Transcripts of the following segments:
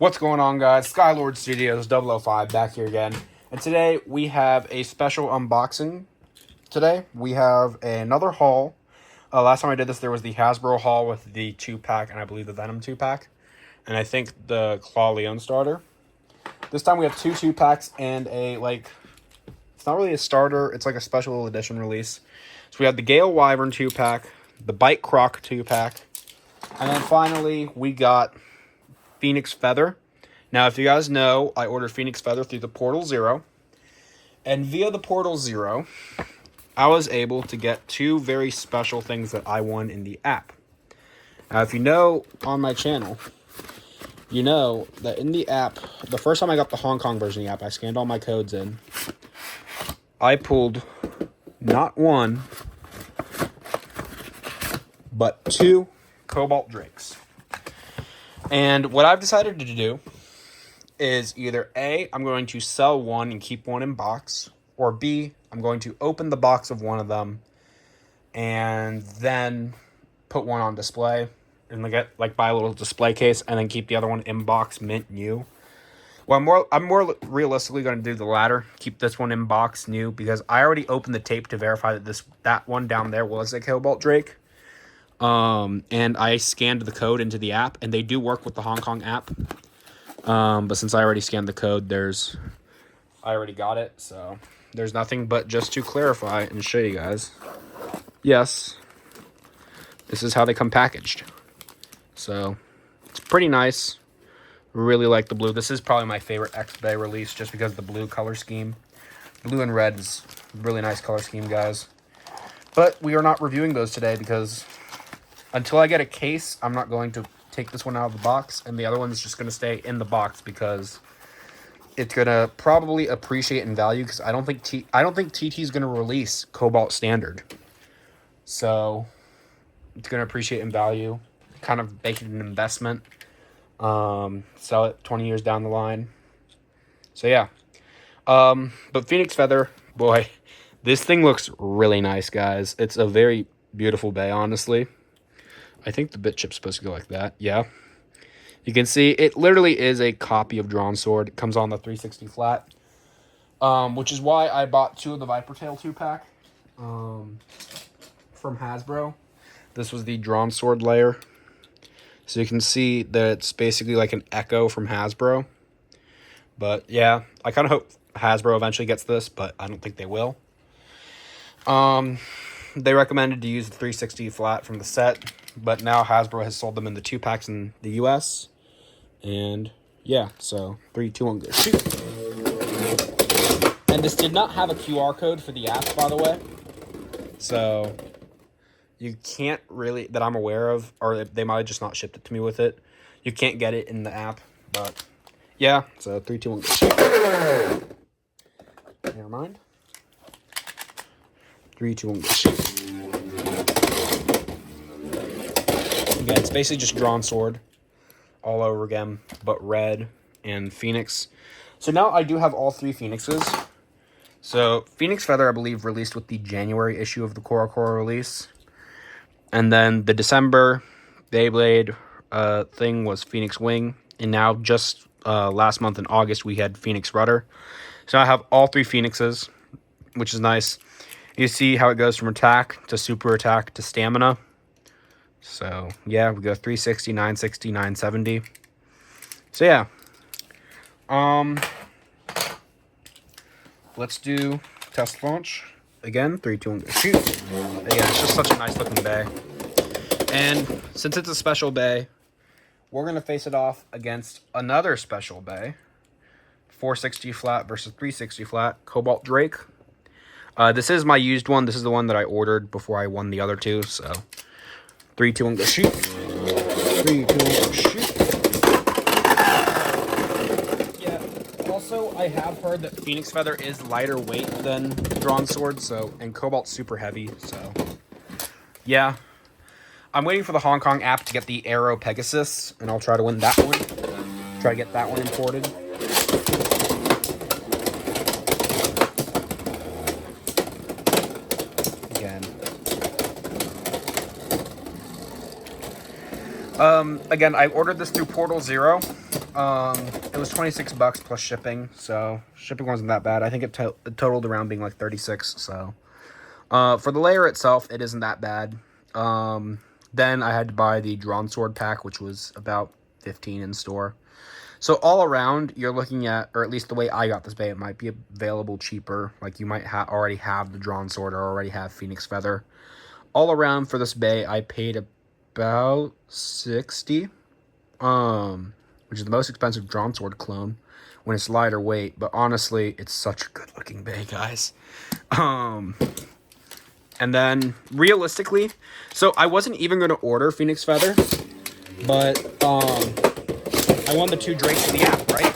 What's going on, guys? Skylord Studios 005 back here again. And today we have a special unboxing. Today we have another haul. Last time I did this, there was the Hasbro haul with the 2-pack and I believe the Venom 2-pack. And I think the Claw Leon starter. This time we have two 2-packs and a, it's not really a starter. It's like a special edition release. So we have the Gale Wyvern 2-pack, the Bite Croc 2-pack. And then finally we got Phoenix Feather. Now, if you guys know, I ordered Phoenix Feather through the Portal Zero. And via the Portal Zero, I was able to get two very special things that I won in the app. Now, if you know on my channel, you know that in the app, the first time I got the Hong Kong version of the app, I scanned all my codes in. I pulled not one, but two Cobalt Drakes. And what I've decided to do is either A, I'm going to sell one and keep one in box, or B, I'm going to open the box of one of them and then put one on display and buy a little display case and then keep the other one in box mint new. Well, I'm more realistically going to do the latter, keep this one in box new, because I already opened the tape to verify that that one down there was a Cobalt Drake. And I scanned the code into the app, and they do work with the Hong Kong app. But since I already scanned the code, I already got it, so there's nothing but just to clarify and show you guys. Yes, this is how they come packaged. So, it's pretty nice. Really like the blue. This is probably my favorite X-Bay release, just because of the blue color scheme. Blue and red is a really nice color scheme, guys. But we are not reviewing those today, because until I get a case, I'm not going to take this one out of the box, and the other one's just going to stay in the box because it's going to probably appreciate in value, because I don't think TT is going to release Cobalt Standard. So it's going to appreciate in value, kind of make it an investment, sell it 20 years down the line. So yeah. But Phoenix Feather, boy, this thing looks really nice, guys. It's a very beautiful bay, honestly. I think the bit chip's supposed to go like that. Yeah. You can see it literally is a copy of Drawn Sword. It comes on the 360 flat. Which is why I bought two of the Viper Tail 2-pack from Hasbro. This was the Drawn Sword layer. So you can see that it's basically like an echo from Hasbro. But yeah, I kind of hope Hasbro eventually gets this, but I don't think they will. They recommended to use the 360 flat from the set, but now Hasbro has sold them in the 2-packs in the US. And yeah, so 3, 2, 1, go shoot. And this did not have a QR code for the app, by the way. So you can't really, that I'm aware of, or they might have just not shipped it to me with it. You can't get it in the app, but yeah, so 3, 2, 1, go shoot. Never mind. 3, 2, 1, go shoot. Again, it's basically just Drawn Sword all over again, but red and Phoenix. So now I do have all three Phoenixes. So Phoenix Feather, I believe, released with the January issue of the Cora release. And then the December Beyblade thing was Phoenix Wing. And now just last month in August, we had Phoenix Rudder. So I have all three Phoenixes, which is nice. You see how it goes from attack to super attack to stamina. So, yeah, we go 360, 960, 970. So, yeah. Let's do test launch. Again, 3, 2, 1, go shoot. Again, it's just such a nice looking bay. And since it's a special bay, we're going to face it off against another special bay. 460 flat versus 360 flat. Cobalt Drake. This is my used one. This is the one that I ordered before I won the other two, so 3, 2, 1, go shoot. 3, 2, 1, go shoot. Yeah, also, I have heard that Phoenix Feather is lighter weight than Drawn Sword, and Cobalt's super heavy, so yeah. I'm waiting for the Hong Kong app to get the Aero Pegasus, and I'll try to win that one. Try to get that one imported. Again, I ordered this through Portal Zero. It was 26 bucks plus shipping, so shipping wasn't that bad. I think it totaled around being like 36, so. For the layer itself, it isn't that bad. Then I had to buy the Drawn Sword pack, which was about 15 in store. So all around, you're looking at, or at least the way I got this bay, it might be available cheaper. Like you might already have the Drawn Sword or already have Phoenix Feather. All around for this bay, I paid about 60, which is the most expensive Drawn Sword clone when it's lighter weight. But honestly, it's such a good looking bay, guys. And then realistically, so I wasn't even going to order Phoenix Feather, but I won the 2 drakes in the app, right?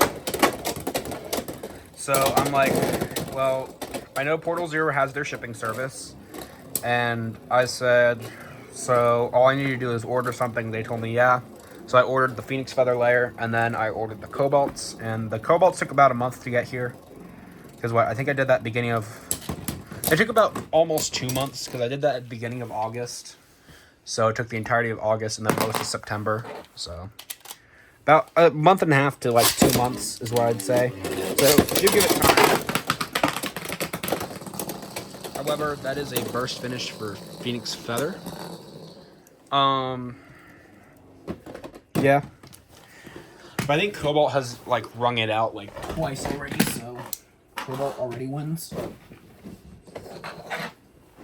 So I'm like, well, I know Portal Zero has their shipping service, and I said, so all I need to do is order something. They told me, yeah. So I ordered the Phoenix Feather layer, and then I ordered the Cobalts, and the Cobalts took about a month to get here. Because what, I think I did that beginning of, it took about almost 2 months, because I did that at the beginning of August. So it took the entirety of August and then most of September. So about a month and a half to like 2 months is what I'd say. So do give it time. However, that is a burst finish for Phoenix Feather. Yeah. But I think Cobalt has like wrung it out like twice already, so Cobalt already wins.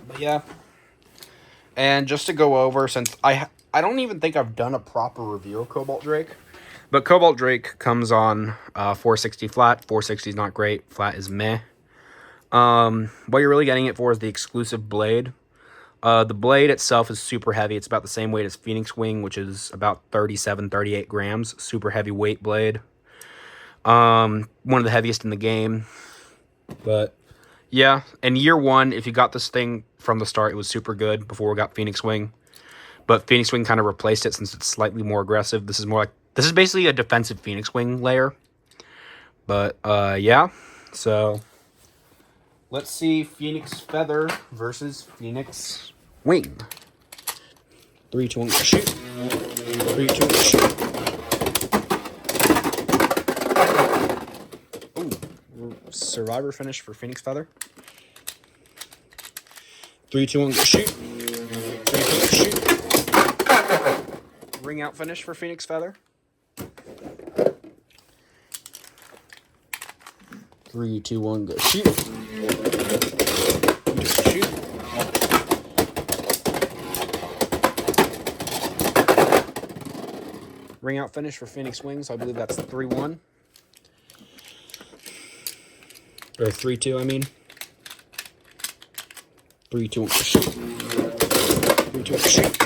But yeah. And just to go over, since I don't even think I've done a proper review of Cobalt Drake. But Cobalt Drake comes on 460 flat. 460 is not great. Flat is meh. What you're really getting it for is the exclusive blade. The blade itself is super heavy. It's about the same weight as Phoenix Wing, which is about 38 grams. Super heavy weight blade. One of the heaviest in the game. But yeah, in year 1, if you got this thing from the start, it was super good before we got Phoenix Wing. But Phoenix Wing kind of replaced it since it's slightly more aggressive. This is basically a defensive Phoenix Wing layer. But yeah, so let's see Phoenix Feather versus Phoenix Wing. 3, 2, 1, shoot. 3, 2, 1, shoot. Ooh, survivor finish for Phoenix Feather. 3, 2, 1, shoot. 3, 2, 1, shoot. Ring out finish for Phoenix Feather. 3, 2, 1, go shoot. Shoot. Ring out finish for Phoenix Wing, so I believe that's 3-1. Or 3-2, I mean. 3, 2, 1, shoot. 3, 2, 1, shoot.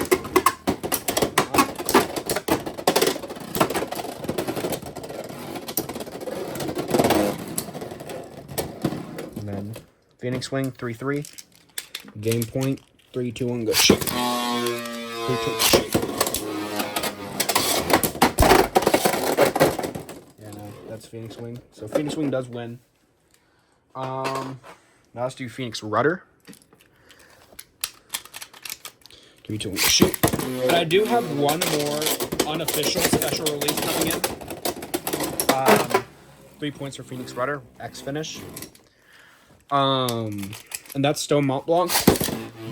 And then Phoenix Wing, 3-3. Game point, 3, 2, 1, go shoot. 3, 2, 1, shoot. Yeah, no, that's Phoenix Wing. So Phoenix Wing does win. Now let's do Phoenix Rudder. 3, 2, 1, shoot. And I do have one more unofficial special release coming in. 3 points for Phoenix Rudder, X finish. And that's Stone Mont Blanc.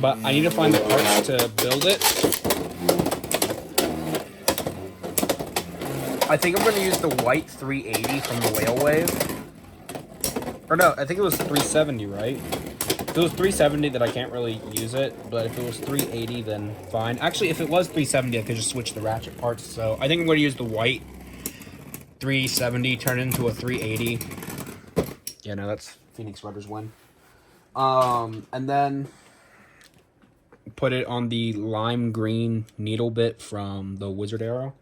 But I need to find the parts to build it. I think I'm going to use the white 380 from the Whale Wave. Or no, I think it was 370, right? If it was 370, then I can't really use it. But if it was 380, then fine. Actually, if it was 370, I could just switch the ratchet parts. So I think I'm going to use the white 370, turn it into a 380. Yeah, no, that's Phoenix Rudder's win. And then put it on the lime green needle bit from the Wizard Arrow.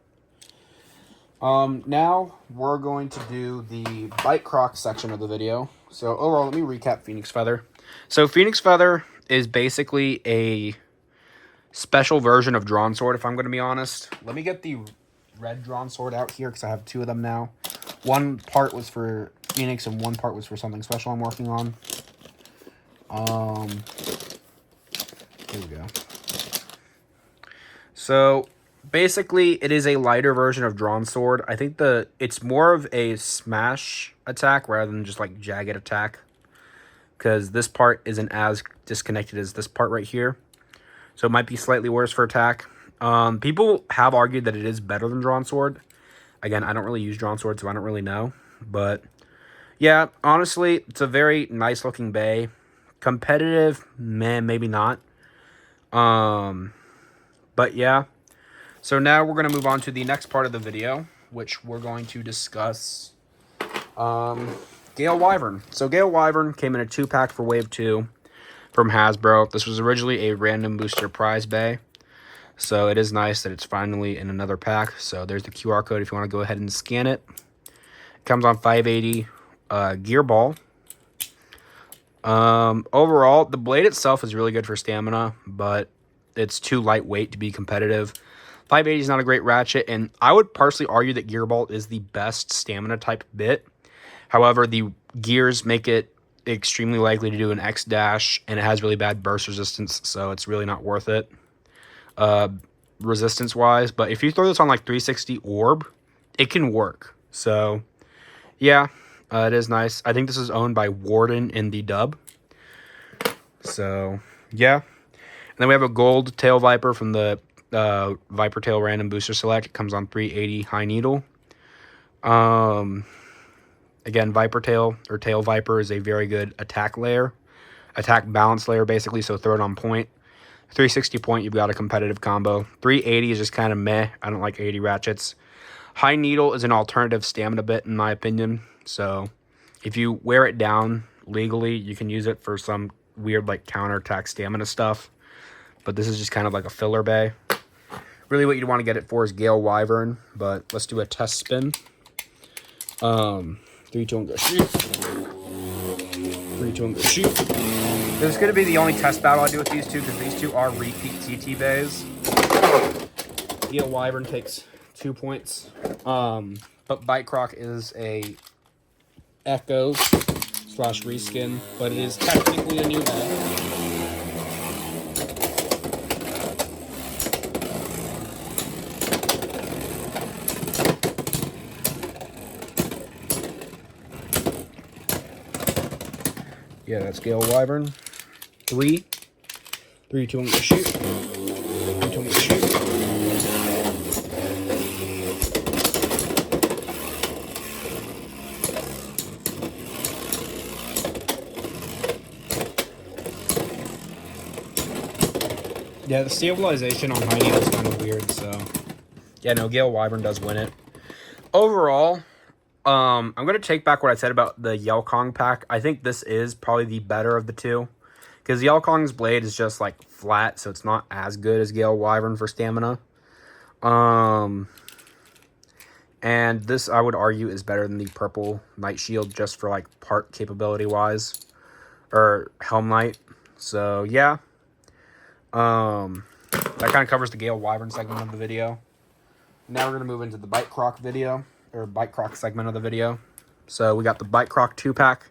Now we're going to do the Bite Croc section of the video. So overall, let me recap Phoenix Feather. So Phoenix Feather is basically a special version of Drawn Sword, if I'm going to be honest. Let me get the red Drawn Sword out here because I have 2 of them now. One part was for Phoenix and one part was for something special I'm working on. Here we go. So basically, it is a lighter version of drawn sword. I think it's more of a smash attack rather than just like jagged attack, because this part isn't as disconnected as this part right here. So it might be slightly worse for attack. People have argued that it is better than drawn sword. Again, I don't really use drawn sword, so I don't really know. But yeah, honestly, it's a very nice looking bay. Competitive, man, maybe not. But yeah. So now we're going to move on to the next part of the video, which we're going to discuss Gale Wyvern. So Gale Wyvern came in a 2-pack for Wave 2 from Hasbro. This was originally a random booster prize bay. So it is nice that it's finally in another pack. So there's the QR code if you want to go ahead and scan it. It comes on 580 gear ball. Overall, the blade itself is really good for stamina, but it's too lightweight to be competitive. 580 is not a great ratchet, and I would partially argue that Gearbolt is the best stamina type bit. However, the gears make it extremely likely to do an X dash, and it has really bad burst resistance, so it's really not worth it resistance wise. But if you throw this on like 360 orb, it can work. So yeah, it is nice. I think this is owned by Warden in the dub. So yeah, and then we have a gold tail viper from the Viper Tail Random Booster Select. It comes on 380 high needle. Again, Viper Tail or Tail Viper is a very good attack balance layer basically, so throw it on point. 360 point, you've got a competitive combo. 380 is just kind of meh. I don't like 80 ratchets. High needle is an alternative stamina bit in my opinion, so if you wear it down legally, you can use it for some weird like counterattack stamina stuff, but this is just kind of like a filler bay. Really what you'd want to get it for is Gale Wyvern, but let's do a test spin. 3, 2, and go shoot. 3, 2, and go shoot. This is going to be the only test battle I do with these two, because these two are repeat TT bays. Gale Wyvern takes 2 points. But Bite Croc is a Echo / reskin, but it is technically a new bay. Yeah, that's Gale Wyvern. 3, 3, 2, and go shoot. 3, 2, and go shoot. Yeah, the stabilization on high needle is kind of weird, so yeah, no, Gale Wyvern does win it. Overall, I'm going to take back what I said about the Yelkong pack. I think this is probably the better of the two, because Yelkong's blade is just like flat, so it's not as good as Gale Wyvern for stamina. And this, I would argue, is better than the purple Night Shield just for like part capability wise, or Helm Knight. So yeah, that kind of covers the Gale Wyvern segment of the video. Now we're going to move into the Bite Croc video, or Bite Croc segment of the video. So we got the Bite Croc 2-pack.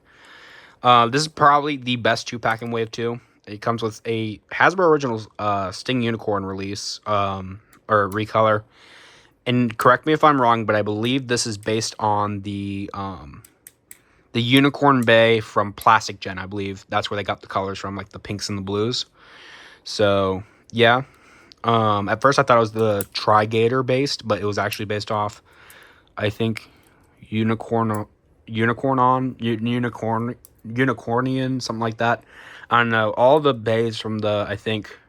This is probably the best 2-pack in Wave 2. It comes with a Hasbro Originals Sting Unicorn release, or recolor. And correct me if I'm wrong, but I believe this is based on the Unicorn Bay from Plastic Gen, I believe. That's where they got the colors from, like the pinks and the blues. So, yeah. At first I thought it was the Trigator based, but it was actually based off, I think, Unicornian, something like that. I don't know. All the bays from the, I think,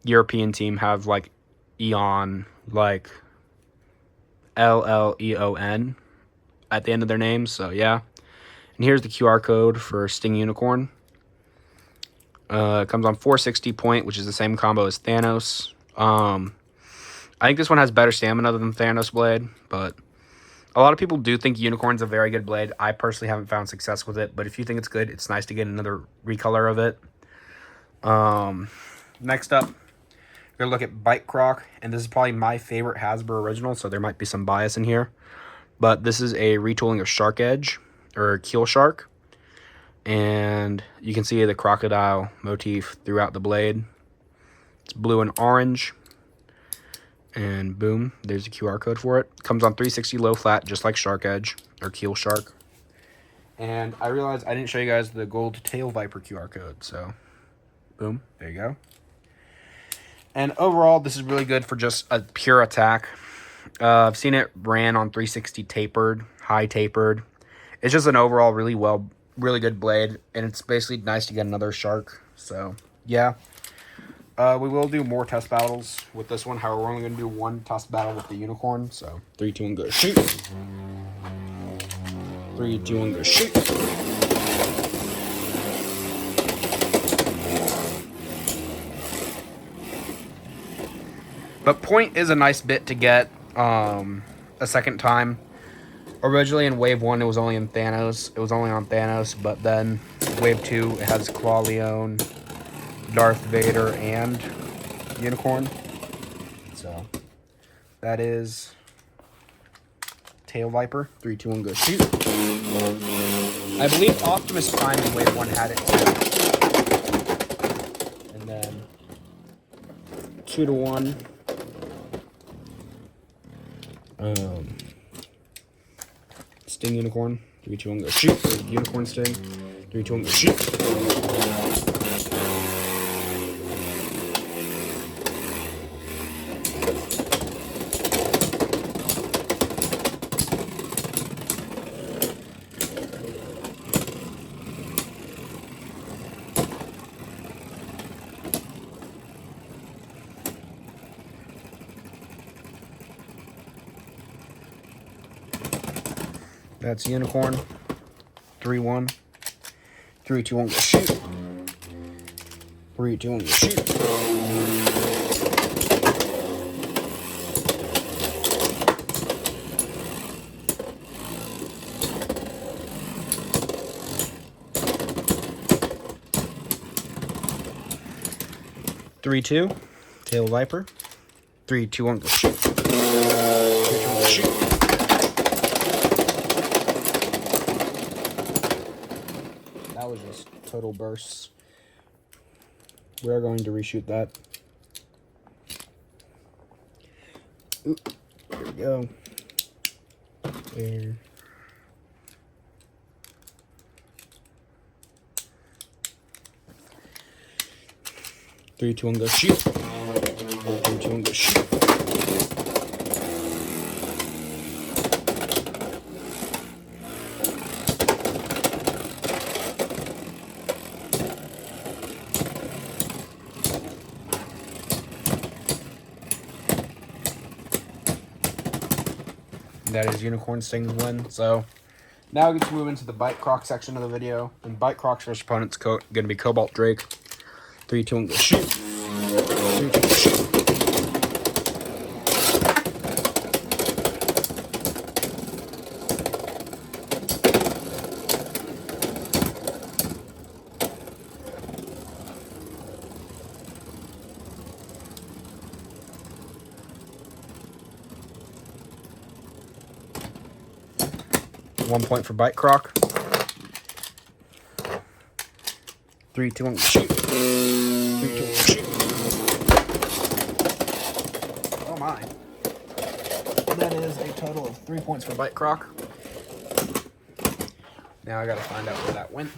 European team have like Eon, like LLEON at the end of their names. So yeah. And here's the QR code for Sting Unicorn. It comes on 460 point, which is the same combo as Thanos. I think this one has better stamina than Thanos blade, but a lot of people do think Unicorn's a very good blade. I personally haven't found success with it, but if you think it's good, it's nice to get another recolor of it. Next up, we're going to look at Bite Croc, and this is probably my favorite Hasbro original, so there might be some bias in here. But this is a retooling of Shark Edge, or Keel Shark. And you can see the crocodile motif throughout the blade. It's blue and orange. And boom, there's a QR code for it. Comes on 360 low flat, just like Shark Edge or Keel Shark. And I realized I didn't show you guys the gold tail viper QR code, so boom, there you go. And overall, this is really good for just a pure attack. I've seen it ran on 360 tapered, high tapered. It's just an overall really good blade, and it's basically nice to get another shark. So yeah, we will do more test battles with this one. However, we're only going to do one test battle with the unicorn. So 3, 2, 1, go shoot. 3, 2, 1, go shoot. But point is a nice bit to get a second time. Originally in Wave 1, it was only in Thanos. It was only on Thanos, but then Wave 2, it has Claw Leone, Darth Vader, and Unicorn. So that is Tail Viper. 3, 2, 1, go shoot. I believe Optimus Prime in Wave 1 had it too. And then 2 to 1. Sting Unicorn. 3, 2, 1, go shoot. Unicorn Sting. 3, 2, 1, go shoot. That's Unicorn. 3, 1. 3, 2, 1, go shoot. 3, 2, 1, go shoot. Three, 2. Tail Viper. 3, 2, 1, go shoot. 3, 2, 1, go shoot. That was just total bursts. We are going to reshoot that. Ooh, there we go. There. Three, 2, 1, go shoot. 3, 2, 1, go shoot. That is Unicorn Sting's win. So now we get to move into the Bite Croc section of the video. And Bite Croc's first opponent's going to be Cobalt Drake. 3, 2, 1, go shoot. 3, 2, 1, go shoot. One point for Bite Croc. 3, 2, 1, shoot. 3, 2, 1, shoot. Oh my. That is a total of 3 points for Bite Croc. Now I gotta find out where that went.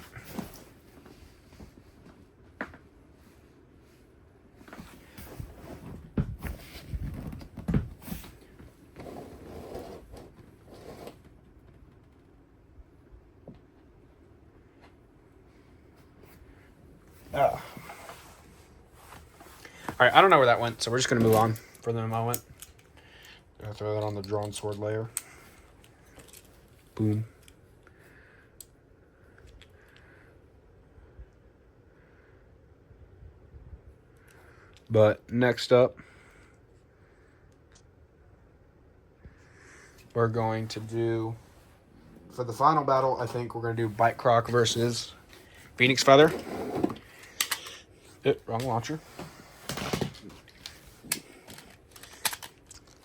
Oh. Alright, I don't know where that went, so we're just going to move on for the moment. Gonna throw that on the drawn sword layer. Boom. But next up, we're going to do, for the final battle, I think we're going to do Bite Croc versus Phoenix Feather. Wrong launcher.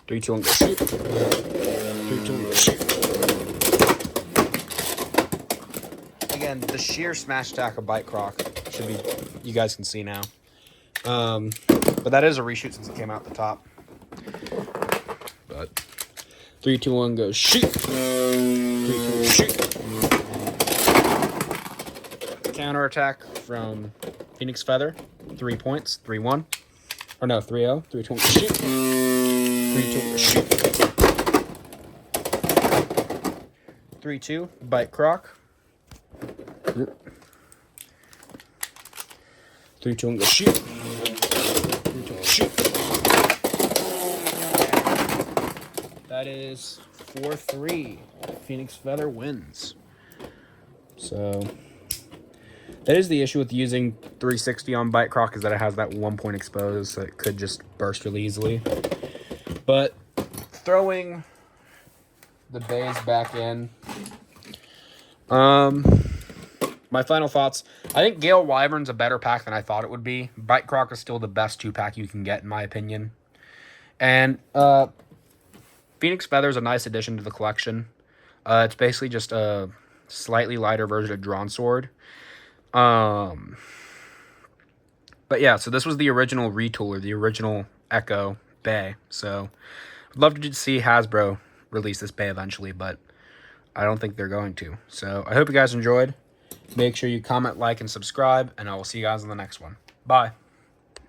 3, 2, 1, go shoot. 3, 2, 1, go shoot. Again, the sheer smash attack of Bite Croc should be, you guys can see now. But that is a reshoot since it came out the top. 3, 2, 1, go shoot. 3, 2, 1, shoot. Counterattack from Phoenix Feather. 3 points. 3, 1. Or no, 3, 0. 3, 2, 1, shoot. 3, 2, 1, shoot. 3, 2, bite croc. 3, 2, 1, go shoot. 3, 2, 1, shoot. That is 4-3. Phoenix Feather wins. So that is the issue with using 360 on bite croc, is that it has that 1 point exposed, so it could just burst really easily. But throwing the bays back in. My final thoughts. I think Gale Wyvern's a better pack than I thought it would be. Bite Croc is still the best 2-pack you can get, in my opinion. And Phoenix Feather is a nice addition to the collection. It's basically just a slightly lighter version of Drawn Sword. But yeah, so this was the original retooler, the original Echo Bay. So I'd love to see Hasbro release this Bay eventually, but I don't think they're going to. So I hope you guys enjoyed. Make sure you comment, like, and subscribe, and I will see you guys in the next one. Bye.